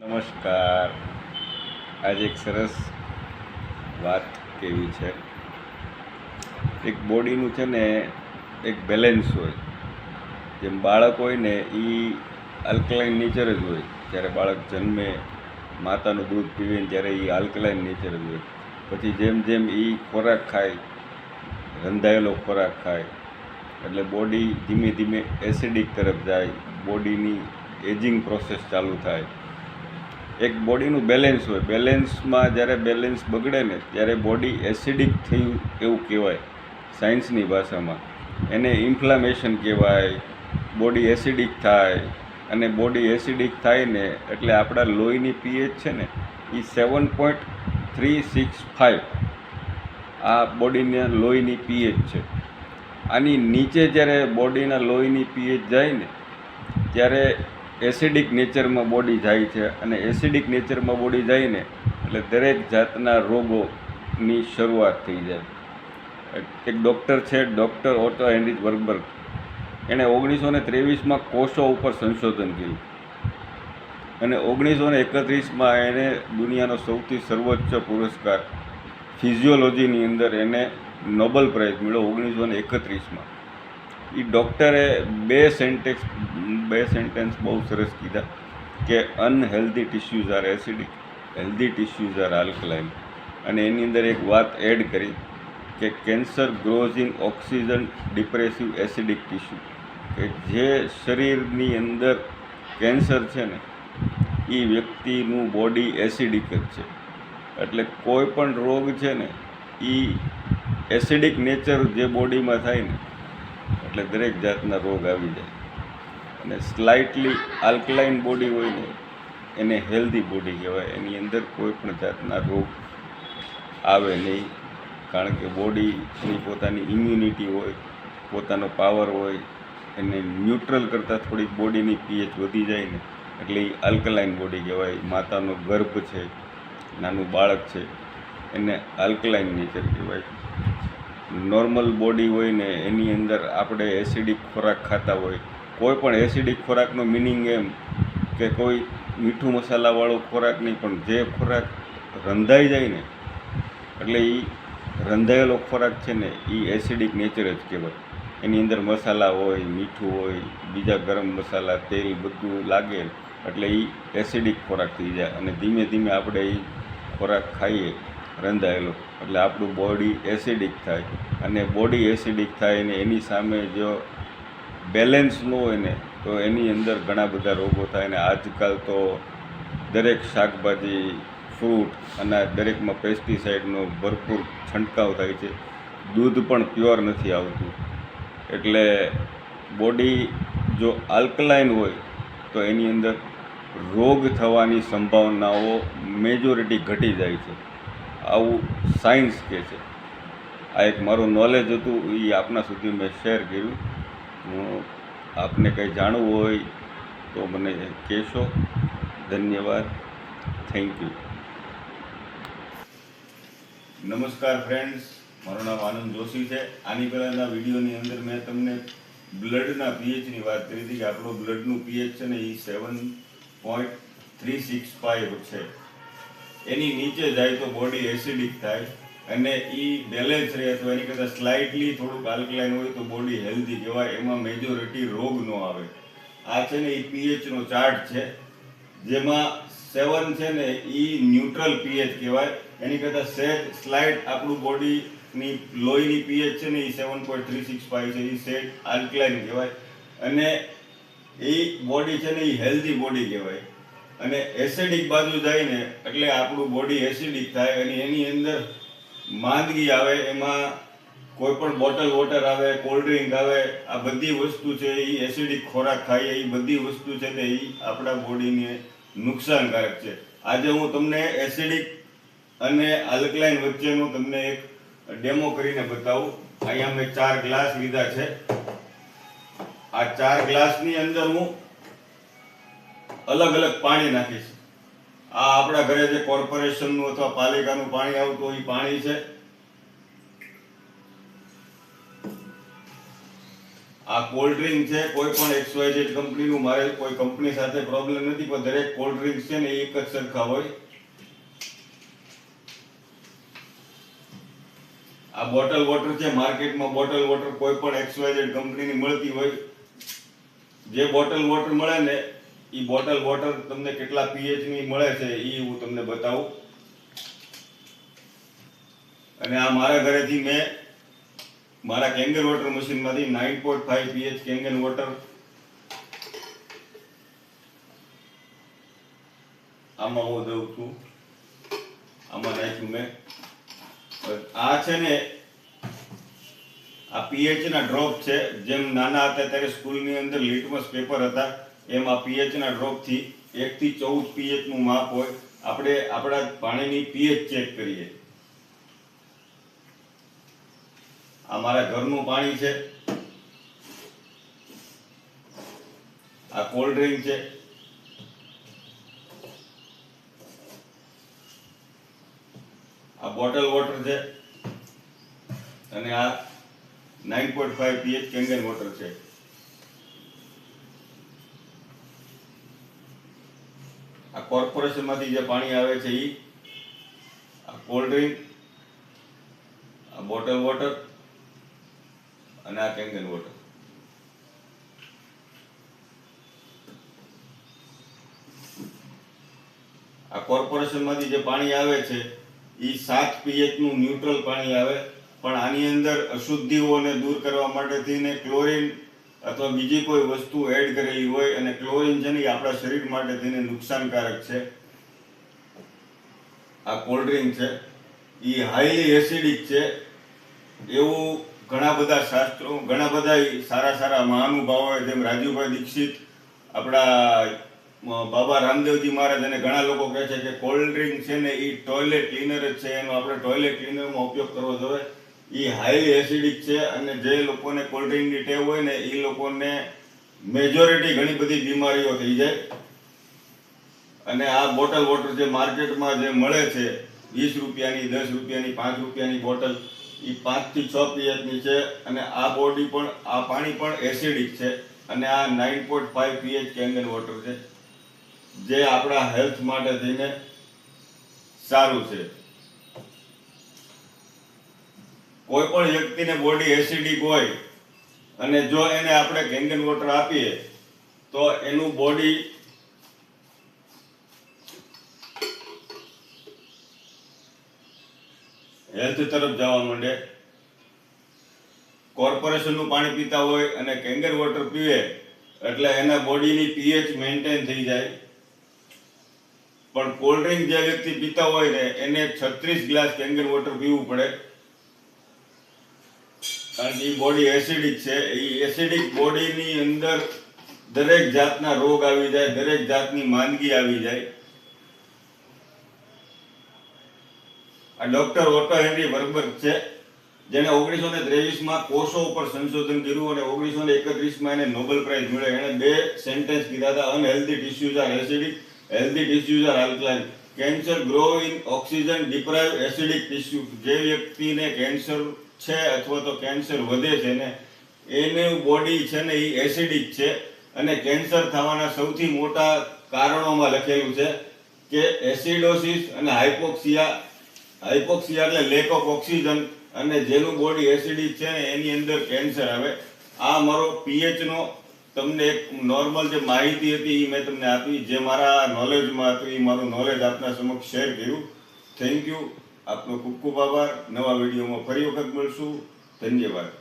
નમસ્કાર. આજે એક સરસ વાત કેવી છે. એક બોડીનું છે ને એક બેલેન્સ હોય. જેમ બાળક હોય ને એ આલ્કલાઇન નેચર જ હોય. જ્યારે બાળક જન્મે માતાનું દૂધ પીવે ને ત્યારે એ આલ્કલાઇન નેચર જ હોય. પછી જેમ જેમ એ ખોરાક ખાય, રંધાયેલો ખોરાક ખાય, એટલે બોડી ધીમે ધીમે એસિડિક તરફ જાય. બોડીની એજિંગ પ્રોસેસ ચાલુ થાય. એક બોડીનું બેલેન્સ હોય. બેલેન્સમાં જ્યારે બેલેન્સ બગડે ને ત્યારે બોડી એસિડિક થયું એવું કહેવાય સાયન્સની ભાષામાં. એને ઇન્ફ્લામેશન કહેવાય. બોડી એસિડિક થાય અને બોડી એસિડિક થાય ને એટલે આપણા લોહીની પીએચ છે ને એ 7.365 આ બોડીના લોહીની પીએચ છે. આની નીચે જ્યારે બોડીના લોહીની પીએચ જાય ને ત્યારે એસિડિક નેચરમાં બોડી જાય છે. અને એસિડિક નેચરમાં બોડી જાય ને એટલે દરેક જાતના રોગોની શરૂઆત થઈ જાય. એક ડૉક્ટર છે, ડૉક્ટર ઓટો હેનરીચ વર્કબર્ગ. એણે 1923માં કોષો ઉપર સંશોધન કર્યું અને 1931માં એને દુનિયાનો સૌથી સર્વોચ્ચ પુરસ્કાર ફિઝિયોલોજીની અંદર એને નોબેલ પ્રાઇઝ મળ્યો 1931માં. એ ડૉક્ટરે બે સેન્ટેન્સ બહુ સરસ કીધા કે unhealthy tissues are acidic, healthy tissues are alkaline. અને એની અંદર એક વાત એડ કરી કે cancer grows in oxygen depressive acidic tissue. કે જે શરીરની અંદર કેન્સર છે ને એ વ્યક્તિનું બોડી એસિડિક જ છે. એટલે કોઈ પણ રોગ છે ને એ એસિડિક નેચર જે બોડીમાં થાય ને એટલે દરેક જાતના રોગ આવી જાય. અને સ્લાઇટલી આલ્કલાઇન બોડી હોય ને એને હેલ્ધી બોડી કહેવાય. એની અંદર કોઈ પણ જાતના રોગ આવે નહીં. કારણ કે બોડીની પોતાની ઇમ્યુનિટી હોય, પોતાનો પાવર હોય. એને ન્યુટ્રલ કરતાં થોડીક બોડીની પીએચ વધી જાય ને એટલે એ આલ્કલાઇન બોડી કહેવાય. માતાનો ગર્ભ છે, નાનું બાળક છે, એને આલ્કલાઇન નેચર કહેવાય. નોર્મલ બોડી હોય ને એની અંદર આપણે એસિડિક ખોરાક ખાતા હોય. કોઈ પણ એસિડિક ખોરાકનો મિનિંગ એમ કે કોઈ મીઠું મસાલાવાળો ખોરાક નહીં, પણ જે ખોરાક રંધાઈ જાય ને એટલે એ રંધાયેલો ખોરાક છે ને એ એસિડિક નેચર જ કહેવાય. એની અંદર મસાલા હોય, મીઠું હોય, બીજા ગરમ મસાલા, તેલ બધું લાગે એટલે એ એસિડિક ખોરાક થઈ જાય. અને ધીમે ધીમે આપણે એ ખોરાક ખાઈએ રંધાયેલો એટલે આપણું બોડી એસિડિક થાય. અને બોડી એસિડિક થાય ને એની સામે જો બેલેન્સ ન હોય ને તો એની અંદર ઘણા બધા રોગો થાય. ને આજકાલ તો દરેક શાકભાજી, ફ્રૂટ અને દરેકમાં પેસ્ટિસાઇડનો ભરપૂર છંટકાવ થાય છે. દૂધ પણ પ્યોર નથી આવતું. એટલે બોડી જો આલ્કલાઇન હોય તો એની અંદર રોગ થવાની સંભાવનાઓ મેજોરિટી ઘટી જાય છે. આવું સાયન્સ કહે છે. આ એક મારું નોલેજ હતું, એ આપના સુધી મેં શેર કર્યું. આપને કંઈ જાણવું હોય તો મને કહેશો. ધન્યવાદ. Thank you. નમસ્કાર ફ્રેન્ડ્સ, મારું નામ આનંદ જોશી છે. આની પહેલાંના વિડીયોની અંદર મેં તમને બ્લડના પીએચની વાત કરી હતી કે આપણું બ્લડનું પીએચ છે ને એ 7.365 છે. એની નીચે જાય તો બોડી એસિડિક થાય અને એ બેલેન્સ રહે તો એની કરતાં સ્લાઇટલી થોડુંક આલ્કલાઇન હોય તો બોડી હેલ્ધી કહેવાય. એમાં મેજોરિટી રોગ ન આવે. આ છે ને એ પીએચનો ચાર્ટ છે, જેમાં 7 છે ને એ ન્યુટ્રલ પીએચ કહેવાય. એની કરતાં સેજ સ્લાઇટ આપણું બોડીની લોહીની પીએચ છે ને એ 7.365 છે, એ સેજ આલ્કલાઇન કહેવાય. અને એ બોડી છે ને એ હેલ્ધી બોડી કહેવાય. અને એસિડિક બાજુ જાય ને એટલે આપણું બોડી એસિડિક થાય અને એની અંદર માંદગી આવે. એમાં કોઈ પણ બોટલ વોટર આવે, કોલ્ડ ડ્રિંક આવે, આ બધી વસ્તુ છે એ એસિડિક ખોરાક ખાઈએ એ બધી વસ્તુ છે ને એ આપણા બોડીને નુકસાનકારક છે. આજે હું તમને એસિડિક અને આલ્કલાઇન વચ્ચેનો તમને એક ડેમો કરીને બતાવું. અહીંયા મેં 4 ગ્લાસ લીધા છે. આ 4 ગ્લાસની અંદર હું અલગ અલગ પાણી નાખીશ. આ આપણા ઘરે જે કોર્પોરેશનનું અથવા પાલિકાનું પાણી આવતું હોય એ પાણી છે. આ કોલ્ડ ડ્રિંક છે, કોઈ પણ XYZ કંપનીનું, મારે કોઈ કંપની સાથે પ્રોબ્લેમ નથી, પણ દરેક કોલ્ડ ડ્રિંક્સ છે ને એ એક જ સરખા હોય. આ બોટલ વોટર છે, માર્કેટમાં બોટલ વોટર કોઈ પણ XYZ કંપનીની મળતી હોય. જે બોટલ વોટર મળે ને એ બોટલ વોટર તમને કેટલા pH ની મળે છે એ હું તમને બતાવું. અને આ મારા ઘરેથી મેં મારા કેંગન વોટર મશીનમાંથી 9.5 pH કેંગન વોટર આમાં હું દઉં છું. આમાં નાખ્યું મેં. આ છે ને આ pH ના ડ્રોપ છે. જેમ નાના હતા ત્યારે સ્કૂલની અંદર લિટમસ પેપર હતા, એમ આ pH ના ડ્રોપ થી 1 થી 14 pH નું માપ હોય. આપણે આપણા પાણીની pH ચેક કરીએ. આ મારા ઘરનું પાણી છે, આ કોલ્ડ ડ્રિંક છે, આ બોટલ વોટર છે, અને આ 9.5 pH કેંગન વોટર છે. આ કોર્પોરેશન માંથી જે પાણી આવે છે ઈ, આ કોલ્ડ ડ્રિંક, આ બોટલ વોટર અને આ કેંગન વોટર. આ કોર્પોરેશન માંથી જે પાણી આવે છે ઈ 7 pH નું ન્યુટ્રલ પાણી આવે, પણ આની અંદર અશુદ્ધિઓને દૂર કરવા માટે થઈને ક્લોરીન અથવા બીજી કોઈ વસ્તુ એડ કરેલી હોય, અને ક્લોરીન છે ને એ આપણા શરીર માટે થઈને નુકસાનકારક છે. આ કોલ્ડ ડ્રિંક છે, એ હાઈલી એસિડિક છે. એવું ઘણા બધા શાસ્ત્રો, ઘણા બધા સારા સારા મહાનુભાવો જેમ રાજુભાઈ દીક્ષિત, આપણા બાબા રામદેવજી મહારાજ અને ઘણા લોકો કહે છે કે કોલ્ડ ડ્રિંક છે ને એ ટોયલેટ ક્લીનર જ છે, એનો આપણે ટોયલેટ ક્લીનરમાં ઉપયોગ કરવો જોઈએ. એ હાઈલી એસિડિક છે, અને જે લોકોને કોલ્ડ ડ્રિંકની ટેવ હોય ને એ લોકોને મેજોરિટી ઘણી બધી બીમારીઓ થઈ જાય. અને આ બોટલ વોટર જે માર્કેટમાં જે મળે છે 20 રૂપિયાની, 10 રૂપિયાની, 5 રૂપિયાની બોટલ, એ 5 થી 6 pH ની છે. અને આ બોડી પણ, આ પાણી પણ એસિડિક છે. અને આ 9.5 pH કેંગન વોટર છે, જે આપણા હેલ્થ માટે થઈને સારું છે. કોઈ પણ વ્યક્તિને બોડી એસિડિક હોય અને જો એને આપણે કેંગન વોટર આપીએ તો એનું બોડી હેલ્થ તરફ જવા માંડે. કોર્પોરેશનનું પાણી પીતા હોય અને કેંગન વોટર પીવે એટલે એના બોડીની pH મેન્ટેન થઈ જાય. પણ કોલ્ડ ડ્રિંક જે વ્યક્તિ પીતા હોય ને એને 36 ગ્લાસ કેંગન વોટર પીવું પડે, કારણ કે એ બોડી એસિડિક છે. એ એસિડિક બોડીની અંદર દરેક જાતના રોગ આવી જાય, દરેક જાતની માંદગી આવી જાય. આ ડોક્ટર ઓટો હેનરી વર્બર્ગ છે, જેને 1923માં કોષો ઉપર સંશોધન કર્યું અને 1931માં એને નોબેલ પ્રાઇઝ મળ્યો. એણે 2 સેન્ટેન્સ કીધા હતા: unhealthy tissues are acidic, healthy tissues are alkaline. Cancer grow in oxygen deprive acidic tissue. જે વ્યક્તિને કેન્સર છે અથવા તો કેન્સર વધે છે ને એનું બોડી છે ને એ એસિડિક છે. અને કેન્સર થવાના સૌથી મોટા કારણોમાં લખેલું છે કે એસિડોસિસ અને હાઇપોક્સિયા. હાઇપોક્સિયા એટલે લેક ઓફ ઓક્સિજન, અને જેનું બોડી એસિડિક છે ને એની અંદર કેન્સર આવે. આ મારો pH નો તમને એક નોર્મલ જે માહિતી હતી એ મેં તમને આપી, જે મારા નોલેજમાં હતું એ મારું નોલેજ આપના સમક્ષ શેર કર્યું. Thank you. આપનો ખૂબ ખૂબ આભાર. નવા વિડીયોમાં ફરી વખત મળશું. ધન્યવાદ.